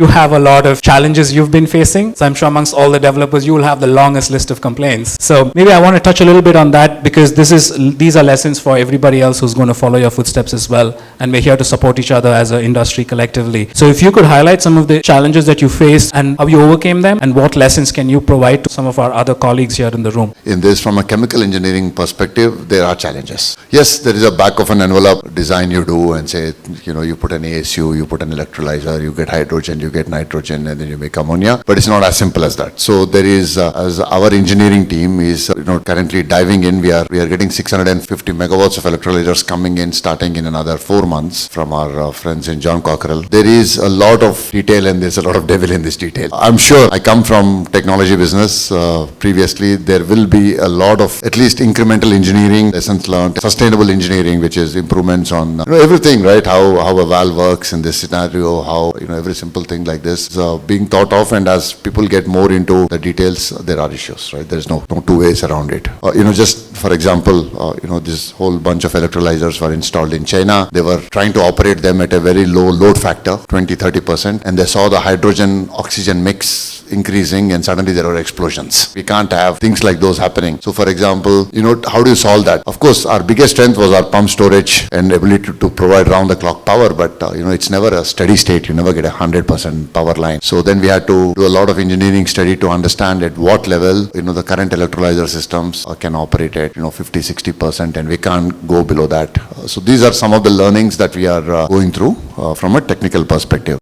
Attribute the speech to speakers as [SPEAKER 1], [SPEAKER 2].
[SPEAKER 1] you have a lot of challenges you've been facing. So I'm sure amongst all the developers, you will have the longest list of complaints. So maybe I want to touch a little bit on that, because these are lessons for everybody else who's going to follow your footsteps as well. And we're here to support each other as an industry collectively. So if you could highlight some of the challenges that you faced and how you overcame them, and what lessons can you provide to some of our other colleagues here in the room?
[SPEAKER 2] In this, from a chemical engineering perspective, there are challenges. Yes, there is a back of an envelope design you do and say, you put an ASU, you put an electrolyzer, you get hydrogen, you get nitrogen, and then you make ammonia. But it's not as simple as that. So there is, as our engineering team is currently diving in, we are getting 650 megawatts of electrolyzers coming in, starting in another 4 months from our friends in John Cockerell. There is a lot of detail and there's a lot of devil in this detail. I'm sure I come from technology business. Previously, there will be a lot of at least incremental engineering, lessons learned, sustainable engineering, which is improvements on everything, right? How a valve works in this scenario, how every simple thing like this is being thought of. And as people get more into the details, there are issues, right? There's no two ways around it. Just for example, this whole bunch of electrolyzers were installed in China. They were trying to operate them at a very low load factor, 20-30%, and they saw the hydrogen oxygen mix increasing, and suddenly there were explosions. We can't have things like those happening. So for example, how do you solve that? Of course, our biggest strength was our pump storage and ability to provide round the clock power, but it's never a steady state. You never get 100% power line. So then we had to do a lot of engineering study to understand at what level the current electrolyzer systems can operate at 50-60%, and we can't go below that. So these are some of the learnings that we are going through from a technical perspective.